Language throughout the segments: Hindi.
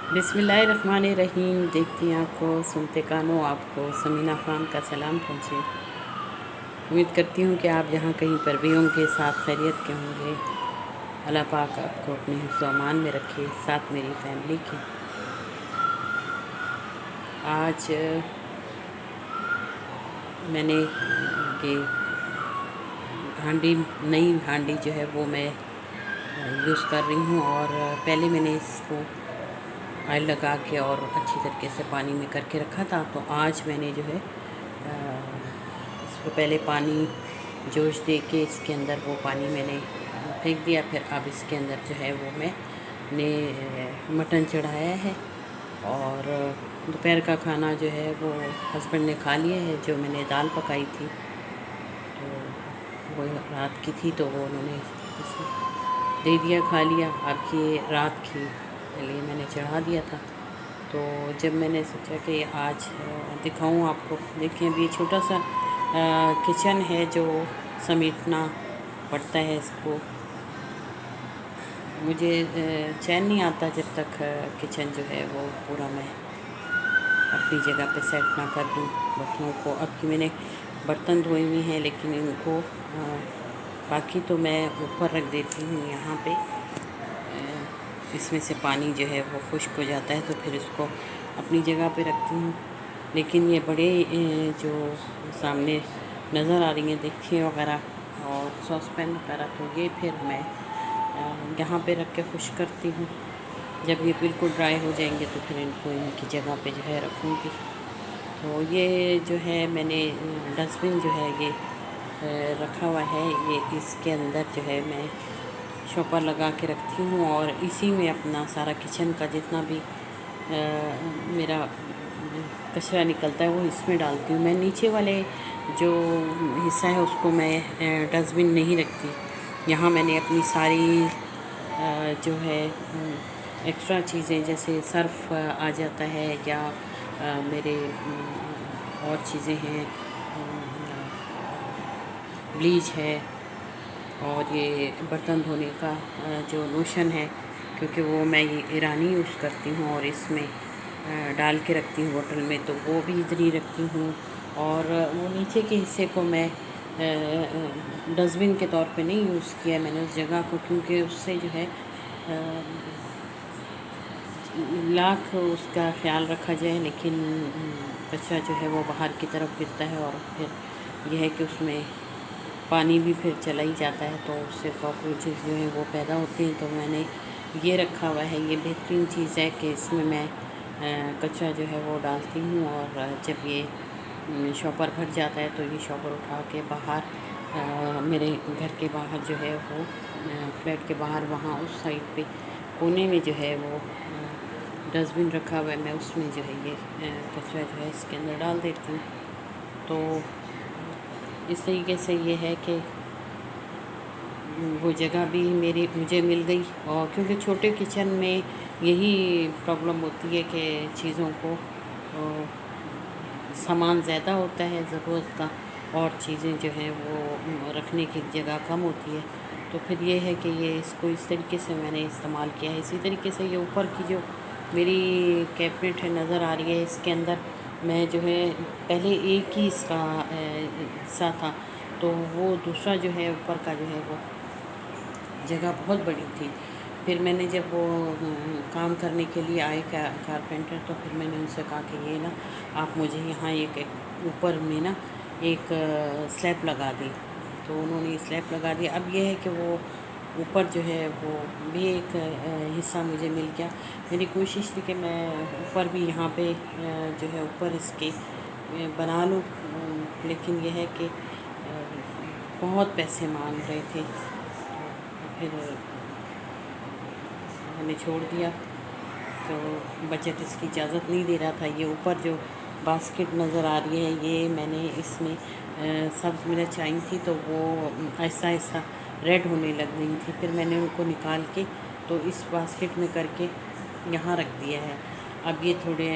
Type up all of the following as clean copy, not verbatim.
बिस्मिल्लाहिर्रहमानिर्रहीम। देखती आँखों सुनते कानों, आपको समीना खान का सलाम पहुँचे। उम्मीद करती हूँ कि आप जहाँ कहीं पर भी होंगे साथ खैरियत के होंगे। अल्लाह पाक आपको अपने हिफ्ज़ व अमान में रखे, साथ मेरी फैमिली के। आज मैंने ये नई हांडी जो है वो मैं यूज़ कर रही हूँ, और पहले मैंने इसको ऑयल लगा के और अच्छी तरीके से पानी में करके रखा था। तो आज मैंने जो है इसको पहले पानी जोश दे के इसके अंदर वो पानी मैंने फेंक दिया। फिर अब इसके अंदर जो है वो मैंने मटन चढ़ाया है, और दोपहर का खाना जो है वो हस्बैंड ने खा लिया है। जो मैंने दाल पकाई थी तो वो रात की थी, तो वो उन्होंने दे दिया, खा लिया। अब ये रात की लिए मैंने चढ़ा दिया था। तो जब मैंने सोचा कि आज दिखाऊं आपको, देखिए अभी छोटा सा किचन है जो समेटना पड़ता है इसको। मुझे चैन नहीं आता जब तक किचन जो है वो पूरा मैं अपनी जगह पे सेट ना कर दूं बर्तनों को। अब कि मैंने बर्तन धोए हुए हैं, लेकिन इनको बाकी तो मैं ऊपर रख देती हूँ यहाँ पे। इसमें से पानी जो है वो खुश्क हो जाता है, तो फिर इसको अपनी जगह पे रखती हूँ। लेकिन ये बड़े जो सामने नज़र आ रही हैं देखिए वगैरह और सॉस पैन वगैरह, तो ये फिर मैं यहाँ पे रख के खुश करती हूँ। जब ये बिल्कुल ड्राई हो जाएंगे तो फिर इनको इनकी जगह पे जो है रखूँगी। तो ये जो है मैंने डस्टबिन जो है ये रखा हुआ है, ये इसके अंदर जो है मैं शॉपर लगा के रखती हूँ, और इसी में अपना सारा किचन का जितना भी मेरा कचरा निकलता है वो इसमें डालती हूँ। मैं नीचे वाले जो हिस्सा है उसको मैं डस्टबिन नहीं रखती। यहाँ मैंने अपनी सारी जो है एक्स्ट्रा चीज़ें, जैसे सर्फ आ जाता है या मेरे और चीज़ें हैं, ब्लीच है, और ये बर्तन धोने का जो लोशन है, क्योंकि वो मैं ये ईरानी यूज़ करती हूँ और इसमें डाल के रखती हूँ बोतल में, तो वो भी इधर ही रखती हूँ। और वो नीचे के हिस्से को मैं डस्टबिन के तौर पे नहीं यूज़ किया मैंने उस जगह को, क्योंकि उससे जो है लाख उसका ख्याल रखा जाए, लेकिन कचरा जो है वो बाहर की तरफ गिरता है, और फिर यह है कि उसमें पानी भी फिर चला ही जाता है, तो उससे कॉकरोचेस जो हैं वो पैदा होते हैं। तो मैंने ये रखा हुआ है। ये बेहतरीन चीज़ है कि इसमें मैं कचरा जो है वो डालती हूँ, और जब ये शॉपर भर जाता है तो ये शॉपर उठा के बाहर मेरे घर के बाहर जो है वो फ्लैट के बाहर वहाँ उस साइड पे कोने में जो है वो डस्टबिन रखा हुआ है, मैं उसमें जो है ये कचरा जो है इसके अंदर डाल देती हूँ। तो इस तरीके से ये है कि वो जगह भी मुझे मिल गई। और क्योंकि छोटे किचन में यही प्रॉब्लम होती है कि चीज़ों को सामान ज़्यादा होता है ज़रूरत का, और चीज़ें जो हैं वो रखने की जगह कम होती है। तो फिर ये है कि ये इसको इस तरीके से मैंने इस्तेमाल किया है। इसी तरीके से ये ऊपर की जो मेरी कैबिनेट है नज़र आ रही है, इसके अंदर मैं जो है पहले एक ही इसका हिस्सा था, तो वो दूसरा जो है ऊपर का जो है वो जगह बहुत बड़ी थी। फिर मैंने जब वो काम करने के लिए आए कारपेंटर, तो फिर मैंने उनसे कहा कि ये ना आप मुझे यहाँ एक ऊपर में ना एक स्लैब लगा दी। तो उन्होंने स्लैब लगा दिया। अब ये है कि वो ऊपर जो है वो भी एक हिस्सा मुझे मिल गया। मेरी कोशिश थी कि मैं ऊपर भी यहाँ पे जो है ऊपर इसके बना लूँ, लेकिन यह है कि बहुत पैसे मांग रहे थे, तो फिर मैंने छोड़ दिया। तो बजट इसकी इजाज़त नहीं दे रहा था। ये ऊपर जो बास्केट नज़र आ रही है, ये मैंने इसमें सब्ज़ मिर्च आई थी, तो वो आहिस्ता आहिस्ता रेड होने लग गई थी। फिर मैंने उनको निकाल के तो इस बास्केट में करके यहाँ रख दिया है। अब ये थोड़े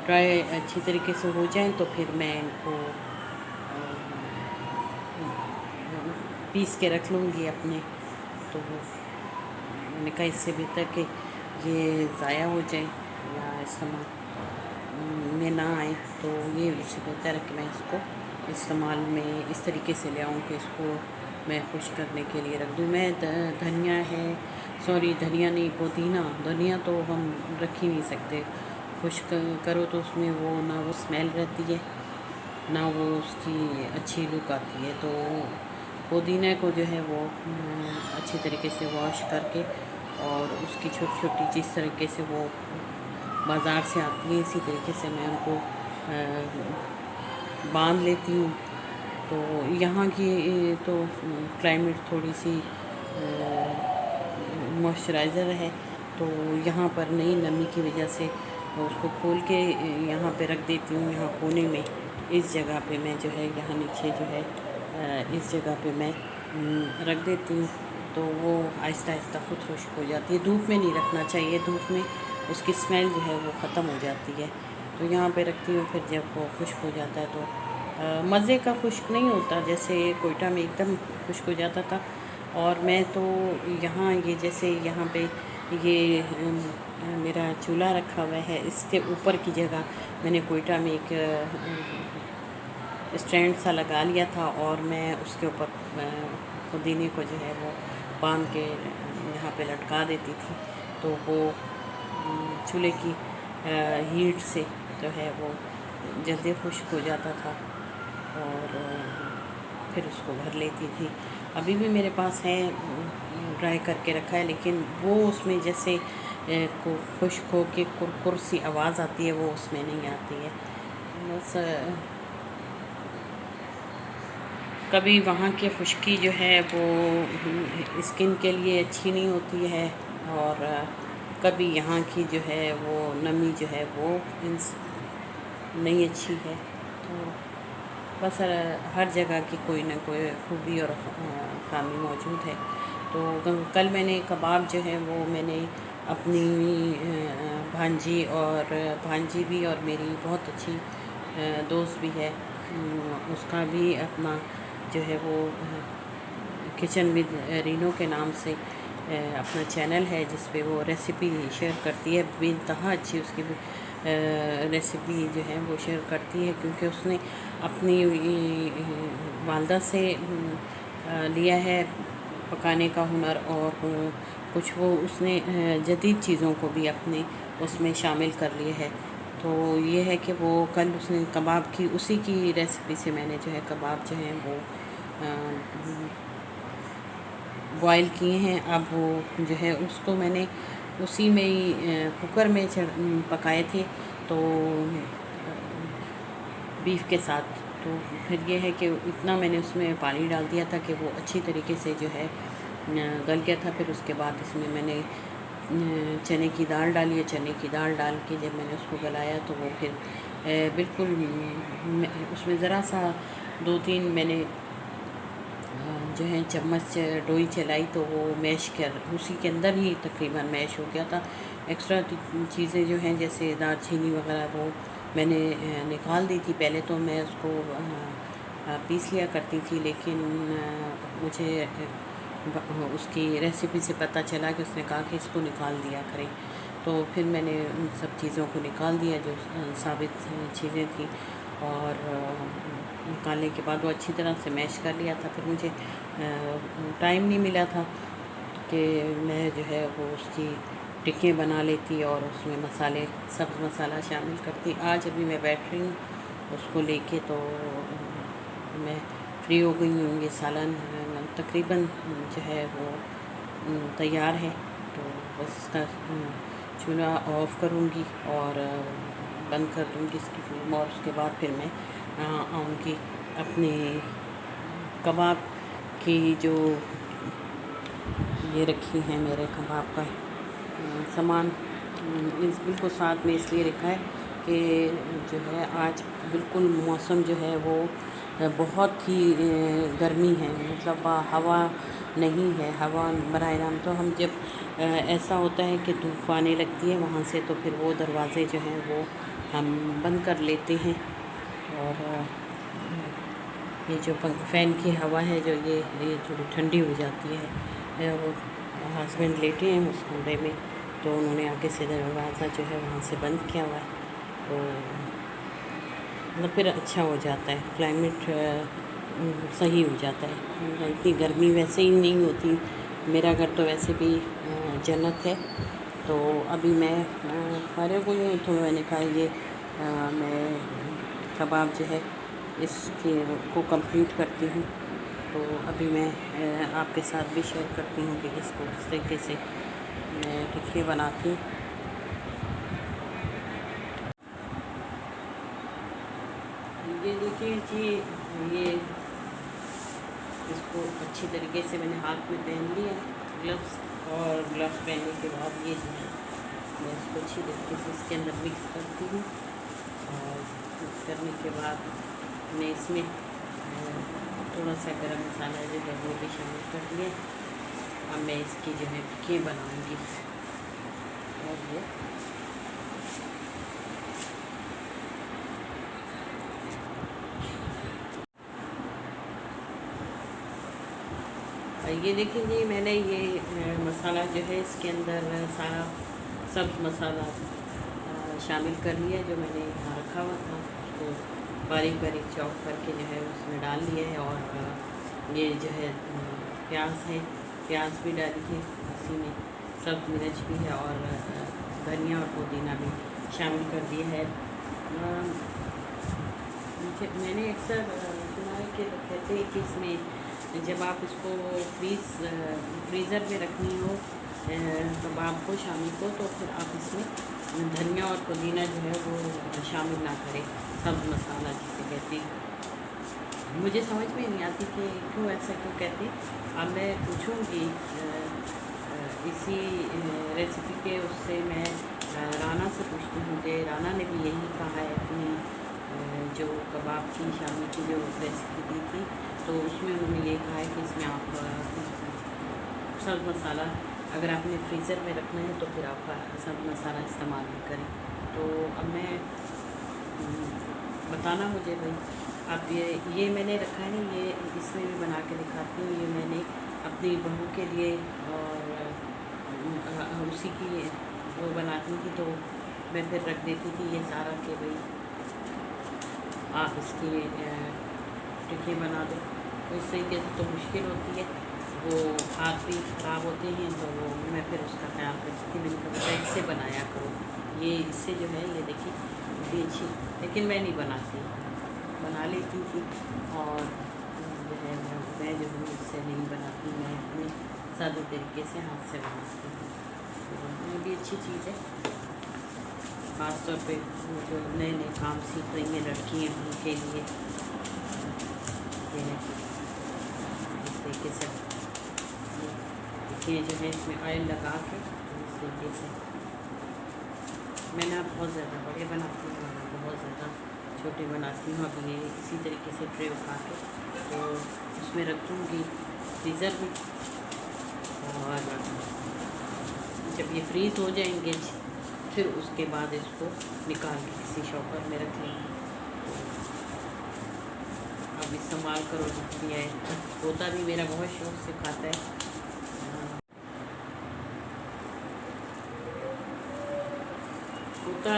ड्राई अच्छी तरीके से हो जाएं तो फिर मैं इनको पीस के रख लूँगी अपने। तो मैंने कहा इससे बेहतर कि ये ज़ाया हो जाए या इस्तेमाल में ना आए, तो ये इससे बेहतर है कि मैं इसको इस्तेमाल में इस तरीके से ले आऊँ कि इसको मैं खुश करने के लिए रख दूँ। मैं धनिया है, सॉरी धनिया नहीं, पुदीना, धनिया तो हम रख ही नहीं सकते। खुश्क करो तो उसमें वो ना वो स्मेल रहती है, ना वो उसकी अच्छी लुक आती है। तो पुदीने को जो है वो अच्छी तरीके से वॉश करके और उसकी छोटी छोटी जिस तरीके से वो बाज़ार से आती है, इसी तरीके से मैं उनको बांध लेती हूँ। तो यहाँ की तो क्लाइमेट थोड़ी सी मॉइस्चराइज़र है, तो यहाँ पर नई नमी की वजह से उसको खोल के यहाँ पे रख देती हूँ। यहाँ कोने में इस जगह पे मैं जो है, यहाँ नीचे जो है इस जगह पे मैं रख देती हूँ। तो वो आहिस्ता आहिस्ता खुद खुश्क हो जाती है। धूप में नहीं रखना चाहिए, धूप में उसकी स्मेल जो है वो ख़त्म हो जाती है। तो यहाँ पे रखती हूँ, फिर जब वो खुश्क हो जाता है तो मज़े का खुश्क नहीं होता, जैसे कोयटा में एकदम खुश्क हो जाता था। और मैं तो यहाँ ये जैसे यहाँ पे ये मेरा चूल्हा रखा हुआ है, इसके ऊपर की जगह मैंने कोयटा में एक स्टैंड सा लगा लिया था और मैं उसके ऊपर पुदीने को जो है वो बांध के यहाँ पे लटका देती थी। तो वो चूल्हे की हीट से जो है वो जल्दी खुश्क हो जाता था और फिर उसको भर लेती थी। अभी भी मेरे पास है, ड्राई करके रखा है, लेकिन वो उसमें जैसे को खुश्क हो के कुरकुर सी आवाज़ आती है, वो उसमें नहीं आती है। बस कभी वहाँ की खुश्की जो है वो स्किन के लिए अच्छी नहीं होती है, और कभी यहाँ की जो है वो नमी जो है वो नहीं अच्छी है। तो बस हर जगह की कोई ना कोई खूबी और खामी मौजूद है। तो कल मैंने कबाब जो है वो मैंने अपनी भांजी, और भांजी भी और मेरी बहुत अच्छी दोस्त भी है, उसका भी अपना जो है वो किचन विद रीनो के नाम से अपना चैनल है, जिस पे वो रेसिपी शेयर करती है। बेइंतहा अच्छी उसकी रेसिपी जो है वो शेयर करती है, क्योंकि उसने अपनी वालदा से लिया है पकाने का हुनर, और कुछ वो उसने जदीद चीज़ों को भी अपने उसमें शामिल कर लिए है। तो ये है कि वो कल उसने कबाब की, उसी की रेसिपी से मैंने जो है कबाब जो है वो बॉयल किए हैं। अब वो जो है उसको मैंने उसी में ही कुकर में पकाए थे, तो बीफ के साथ। तो फिर ये है कि इतना मैंने उसमें पानी डाल दिया था कि वो अच्छी तरीके से जो है गल गया था। फिर उसके बाद इसमें मैंने चने की दाल डाली है। चने की दाल डाल के जब मैंने उसको गलाया तो वो फिर बिल्कुल उसमें ज़रा सा 2-3 मैंने जो है चम्मच डोई चलाई, तो वो मैश कर उसी के अंदर ही तकरीबन मैश हो गया था। एक्स्ट्रा चीज़ें जो हैं जैसे दालचीनी वगैरह वो मैंने निकाल दी थी। पहले तो मैं उसको पीस लिया करती थी, लेकिन मुझे उसकी रेसिपी से पता चला कि उसने कहा कि इसको निकाल दिया करें। तो फिर मैंने उन सब चीज़ों को निकाल दिया जो साबित चीज़ें थी, और निकालने के बाद वो अच्छी तरह से मैश कर लिया था। फिर मुझे टाइम नहीं मिला था कि मैं जो है वो उसकी टिक्की बना लेती और उसमें मसाले, सब्ज़ मसाला शामिल करती। आज अभी मैं बैठ रही हूँ उसको लेके, तो मैं फ्री हो गई हूँ। ये सालन तकरीबन जो है वो तैयार है। तो बस इसका चूल्हा ऑफ़ करूँगी और बंद कर दूँगी इसकी फ्लेम, और उसके बाद फिर मैं आऊँगी अपने कबाब की जो ये रखी है मेरे कबाब का सामान। इस बिल्कुल साथ में इसलिए रखा है कि जो है आज बिल्कुल मौसम जो है वो बहुत ही गर्मी है, मतलब हवा नहीं है। हवा बराह राम तो हम जब ऐसा होता है कि धूप आने लगती है वहाँ से, तो फिर वो दरवाज़े जो हैं वो हम बंद कर लेते हैं। और ये जो फ़ैन की हवा है जो ये थोड़ी ठंडी हो जाती है। वो हस्बैंड लेटे हैं उस कमरे में, तो तो उन्होंने आके से दरवाज़ा जो है वहाँ से बंद किया हुआ है। तो मतलब फिर अच्छा हो जाता है, क्लाइमेट सही हो जाता है। इतनी गर्मी वैसे ही नहीं होती। मेरा घर तो वैसे भी जन्नत है। तो अभी मैं फारिग हुई हूँ, तो मैंने कहा ये मैं कबाब जो है इसके को कंप्लीट करती हूँ। तो अभी मैं आपके साथ भी शेयर करती हूँ कि इसको किस तरीके से मैं टिक्की बनाती हूँ। ये देखिए जी, ये इसको अच्छी तरीके से मैंने हाथ में पहन लिया ग्लव्स, और ग्लव्स पहनने के बाद ये जो है मैं इसको अच्छी तरीके से इसके अंदर मिक्स करती हूँ। और मिक्स करने के बाद मैं इसमें थोड़ा सा गरम मसाला जो है वो भी शामिल कर दिया। अब मैं इसकी जो है टिक्की बनाऊँगी। और ये देखिए जी, मैंने ये मसाला जो है इसके अंदर सारा सब्ज़ मसाला शामिल कर लिया, जो मैंने यहाँ रखा हुआ था उसको बारीक बारीक चॉप करके जो है उसमें डाल लिया है। और ये जो है प्याज है, प्याज भी डाली है इसी में, सब्ज़ मिर्च भी है, और धनिया और पुदीना भी शामिल कर दिया है। मैंने अक्सर सुना है कि कहते हैं कि इसमें जब आप इसको फ्रीज़र में रखनी हो कबाब को शामी को, तो फिर आप इसमें धनिया और पुदीना जो है वो शामिल ना करें, सब्ज़ मसाला जिसे कहते हैं। मुझे समझ में नहीं आती कि क्यों ऐसा क्यों कहते हैं। अब मैं पूछूंगी इसी रेसिपी के उससे मैं राना से पूछती हूँ कि राना ने भी यही कहा है अपनी जो कबाब की शामी की जो रेसिपी दी थी, तो उसमें उन्होंने ये कहा है कि इसमें आप सब्ज़ मसाला अगर आपने फ्रीज़र में रखना है तो फिर आप सब्ज़ मसाला इस्तेमाल नहीं करें। तो अब मैं बताना मुझे भाई, आप ये मैंने रखा है, ये इसमें भी बना के दिखाती हूँ। ये मैंने अपनी बहू के लिए और उसी की वो बनाती थी, तो मैं फिर रख देती थी ये सारा कि भाई आप इसकी टिक्की बना दो। तो इस तरीके से तो मुश्किल होती है, वो हाथ भी ख़राब होते हैं, तो वो मैं फिर उसका ख्याल करती थी। मैंने कहा इससे बनाया करो, ये इससे जो है ये देखिए इतनी अच्छी, लेकिन मैं नहीं बनाती, बना लेती थी। और जो है मैं जो हूँ इससे नहीं बनाती, मैं अपने सादे तरीके से हाथ से बनाती हूँ। तो ये भी अच्छी चीज़ है, ख़ास तौर पे जो नए नए काम सीख रही हैं लड़कियाँ, उनके लिए ये है इस तरीके से ये जो है इसमें ऑयल लगा के इस तरीके से। मैंने बहुत ज़्यादा बड़े बनाती हूँ और बहुत ज़्यादा छोटे बनाती हूँ। अब ये इसी तरीके से ट्रे उठा के तो उसमें रख दूँगी फ्रीज़र में, और जब ये फ्रीज़ हो जाएंगे फिर उसके बाद इसको निकाल के किसी शॉपर में रख लेंगे। अब इस्तेमाल करो जितनी है। पोता भी मेरा बहुत शौक़ से खाता है, पोता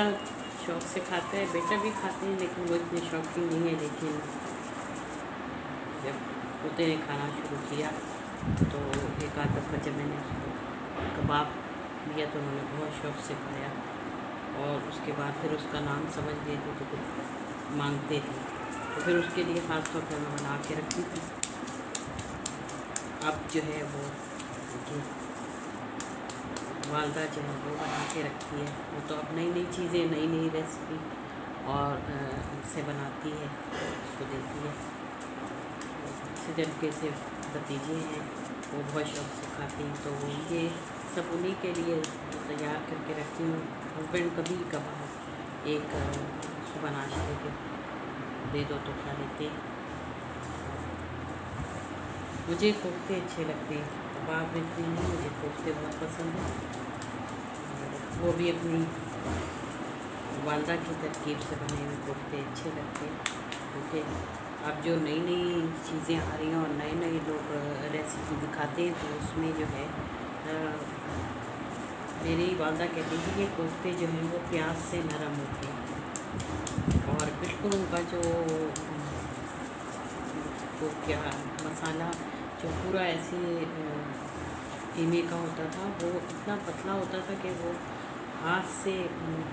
शौक़ से खाता है, बेटा भी खाते हैं, लेकिन वो इतने शौकीन नहीं है। लेकिन जब पोते ने खाना शुरू किया तो एक आध दफ़ा जब मैंने उसको कबाब दिया तो उन्होंने बहुत शौक़ से खाया, और उसके बाद फिर उसका नाम समझ गए थे तो फिर मांगते थे, तो फिर उसके लिए ख़ास तौर पर मैं बना के रखती थी। अब जो है वो वालदा जो है वो बना के रखती है, वो तो अब नई नई चीज़ें, नई नई रेसिपी और से बनाती है, उसको देती है। इसी तरीके से भतीजे हैं, वो बहुत शौक़ से खाती हैं, तो ये सब उन्हीं के लिए तैयार करके रखती हूँ। हस्बैंड कभी कभार एक सुबह नाश्ते के दे दो तो खा लेते हैं। मुझे कोफ्ते अच्छे लगते हैं, कबाब इतने नहीं, मुझे कोफ्ते बहुत पसंद हैं। वो भी अपनी वालदा की तरकीब से बने हुए कोफ्ते अच्छे लगते हैं, क्योंकि अब जो नई नई चीज़ें आ रही हैं और नए नए लोग रेसिपी दिखाते हैं, तो उसमें जो है मेरी वालदा कहती थी कि कोफ्ते जो हैं वो प्याज से नरम होते हैं और बिल्कुल उनका जो वो क्या मसाला जो पूरा ऐसे कीमे का होता था वो इतना पतला होता था कि वो हाथ से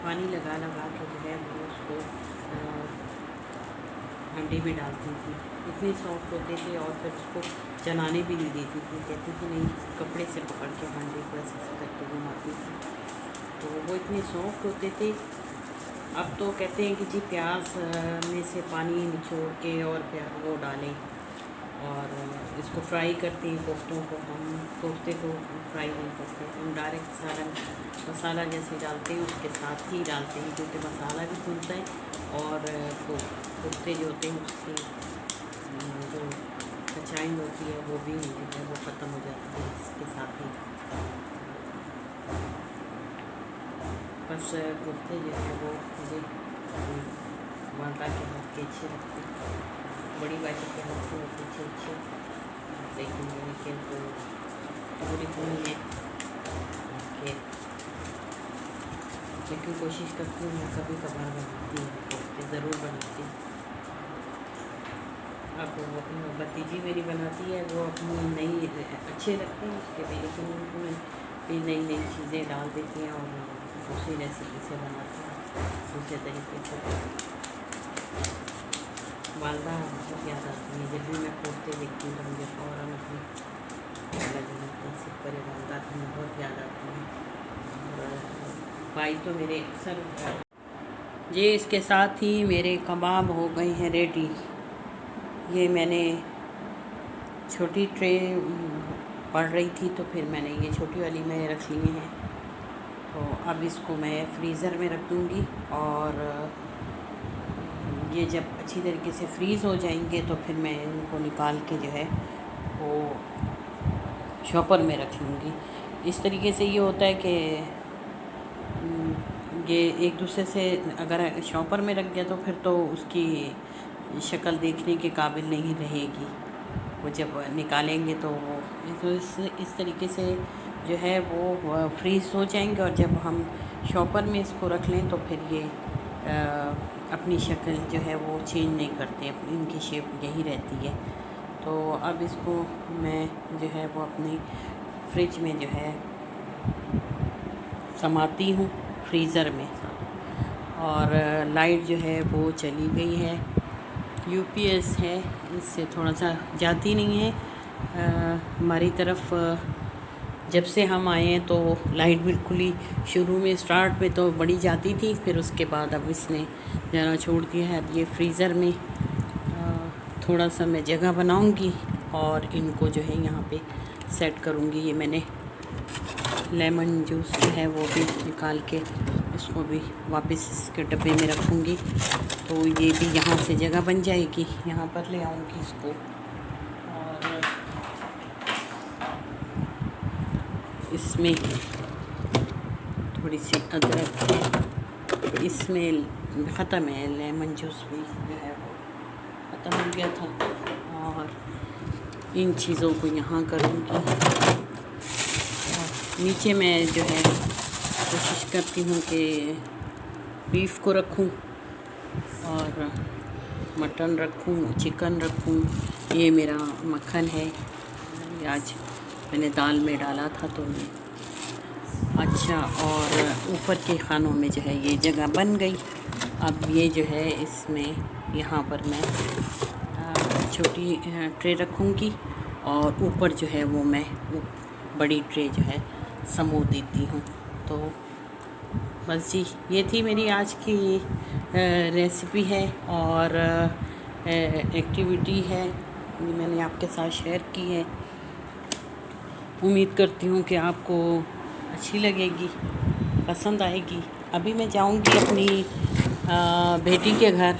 पानी लगा लगा के जो है वो उसको हांडी में डालती थी। इतने सॉफ्ट होते थे और फिर उसको चलाने भी नहीं देती थी, कहती थी नहीं कपड़े से पकड़ के हांडी को ऐसे करके घुमाती थी, तो वो इतने सॉफ्ट होते थे। अब तो कहते हैं कि जी प्याज में से पानी निचोड़ के और प्याज वो डालें और इसको फ्राई करते हैं कोफ्तों को। हम कोफ्ते को फ्राई नहीं करते, हम डायरेक्ट सारा मसाला जैसे डालते हैं उसके साथ ही डालते हैं, क्योंकि मसाला भी भूनता है और कोफ्ते जो होते हैं उसकी जो खचाई होती है वो भी जो है वो ख़त्म हो जाती है इसके साथ ही। बस कोफ्ते जो है वो मुझे वालदा के हाथ के अच्छे लगते हैं, बड़ी बाटी के हाथ के अच्छे अच्छे, लेकिन ये तो पूरी नहीं है कि लेकिन कोशिश करती हूँ मैं कभी कभार बनाती हूँ, कोफ्ते ज़रूर बनाती हूँ। अब वो भतीजी मेरी बनाती है, वो अपनी नई अच्छे लगते हैं उसके भी, लेकिन उनमें भी नई नई चीज़ें डाल देती हैं और दूसरी रेसिपी से बनाती हैं दूसरे तरीके से। वालदा बहुत याद आती है, जब भी मैं कोफ्ते देखती हूँ तो मुझे फ़ौरन अपनी पर वालदा की बहुत याद आती है। और भाई तो मेरे अक्सर ये इसके साथ ही मेरे कबाब हो गए हैं रेडी। ये मैंने छोटी ट्रे पड़ रही थी तो फिर मैंने ये छोटी वाली में रख लिए हैं, तो अब इसको मैं फ्रीज़र में रख दूँगी और ये जब अच्छी तरीके से फ्रीज़ हो जाएंगे तो फिर मैं इनको निकाल के जो है वो शॉपर में रख लूँगी। इस तरीके से ये होता है कि ये एक दूसरे से अगर शॉपर में रख गया तो फिर तो उसकी शक्ल देखने के काबिल नहीं रहेगी, वो जब निकालेंगे तो वो तो इस तरीके से जो है वो फ्रीज़ हो जाएंगे और जब हम शॉपर में इसको रख लें तो फिर ये अपनी शक्ल जो है वो चेंज नहीं करते, इनकी शेप यही रहती है। तो अब इसको मैं जो है वो अपनी फ्रिज में जो है समाती हूँ फ्रीज़र में, और लाइट जो है वो चली गई है, यूपीएस है, इससे थोड़ा सा जाती नहीं है हमारी तरफ। जब से हम आए हैं तो लाइट बिल्कुल ही शुरू में स्टार्ट में तो बड़ी जाती थी, फिर उसके बाद अब इसने ज़रा छोड़ दिया है। अब ये फ्रीज़र में थोड़ा सा मैं जगह बनाऊंगी और इनको जो है यहाँ पे सेट करूँगी। ये मैंने लेमन जूस जो है वो भी निकाल के इसको भी वापस इसके डब्बे में रखूँगी, तो ये भी यहाँ से जगह बन जाएगी, यहाँ पर ले आऊँगी इसको। और इसमें थोड़ी सी अदरक है, इसमें ख़त्म है, लेमन जूस भी जो है वो ख़त्म हो गया था, और इन चीज़ों को यहाँ करूँगी। नीचे मैं जो है कोशिश करती हूँ कि बीफ को रखूँ और मटन रखूँ, चिकन रखूँ। ये मेरा मक्खन है, आज मैंने दाल में डाला था तो अच्छा, और ऊपर के खानों में जो है ये जगह बन गई। अब ये जो है इसमें यहाँ पर मैं छोटी ट्रे रखूँगी और ऊपर जो है वो मैं बड़ी ट्रे जो है समो देती हूँ। तो बस जी ये थी मेरी आज की रेसिपी है और एक्टिविटी है, ये मैंने आपके साथ शेयर की है। उम्मीद करती हूँ कि आपको अच्छी लगेगी, पसंद आएगी। अभी मैं जाऊँगी अपनी बेटी के घर,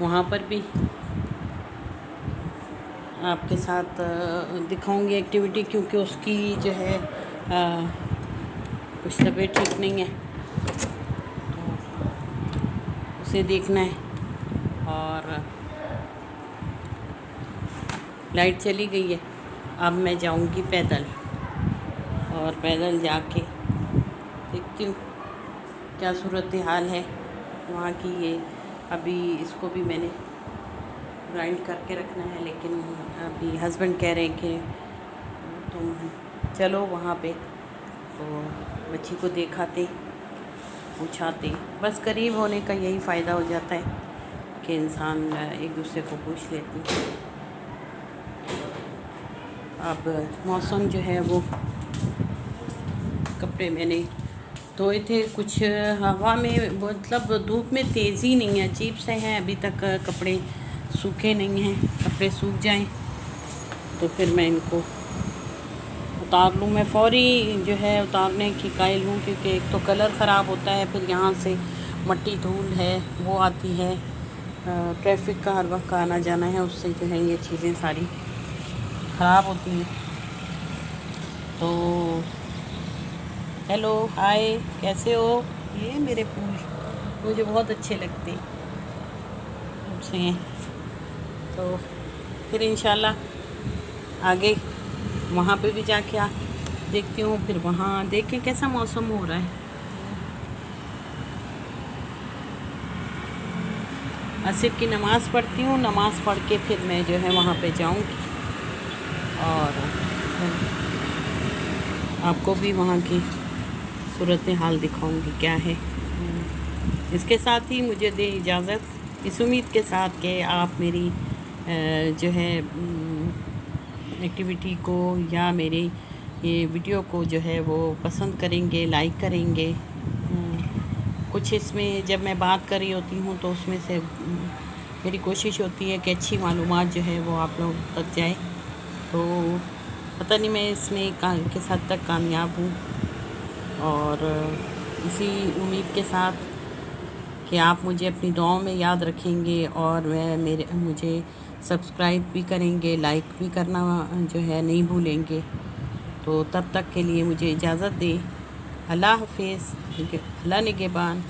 वहाँ पर भी आपके साथ दिखाऊंगी एक्टिविटी, क्योंकि उसकी जो है कुछ तबीयत ठीक नहीं है तो उसे देखना है। और लाइट चली गई है, अब मैं जाऊंगी पैदल और पैदल जाके देखती हूँ क्या सूरत हाल है वहाँ की। ये अभी इसको भी मैंने ग्राइंड करके रखना है, लेकिन अभी हस्बैंड कह रहे हैं कि तुम चलो वहाँ पे, तो बच्ची को दिखाते पूछाते। बस करीब होने का यही फ़ायदा हो जाता है कि इंसान एक दूसरे को पूछ लेते हैं। अब मौसम जो है वो, कपड़े मैंने धोए थे कुछ हवा में, मतलब धूप में तेज़ी नहीं है, अजीब से हैं, अभी तक कपड़े सूखे नहीं हैं। कपड़े सूख जाएं तो फिर मैं इनको उतार लूँ। मैं फ़ौरी जो है उतारने की कायल हूँ, क्योंकि एक तो कलर ख़राब होता है, फिर यहाँ से मट्टी धूल है वो आती है, ट्रैफिक का हर वक्त आना जाना है, उससे जो है ये चीज़ें सारी ख़राब होती हैं। तो हेलो हाय, कैसे हो? ये मेरे फूल मुझे बहुत अच्छे लगते हैं। तो फिर इंशाल्लाह आगे वहाँ पे भी जाके देखती हूँ, फिर वहाँ देखें कैसा मौसम हो रहा है। असर की नमाज़ पढ़ती हूँ, नमाज़ पढ़ के फिर मैं जो है वहाँ पे जाऊँगी और आपको भी वहाँ की सूरत हाल दिखाऊंगी क्या है। इसके साथ ही मुझे दे इजाज़त, इस उम्मीद के साथ कि आप मेरी जो है एक्टिविटी को या मेरे ये वीडियो को जो है वो पसंद करेंगे, लाइक करेंगे। कुछ इसमें जब मैं बात कर रही होती हूँ तो उसमें से मेरी कोशिश होती है कि अच्छी मालूमात जो है वो आप लोगों तक जाए। तो पता नहीं मैं इसमें किस हद तक कामयाब हूँ, और इसी उम्मीद के साथ कि आप मुझे अपनी दुआओं में याद रखेंगे और मुझे सब्सक्राइब भी करेंगे, लाइक भी करना जो है नहीं भूलेंगे। तो तब तक के लिए मुझे इजाज़त दें। अल्लाह हाफ़िज़, अल्लाह निगहबान।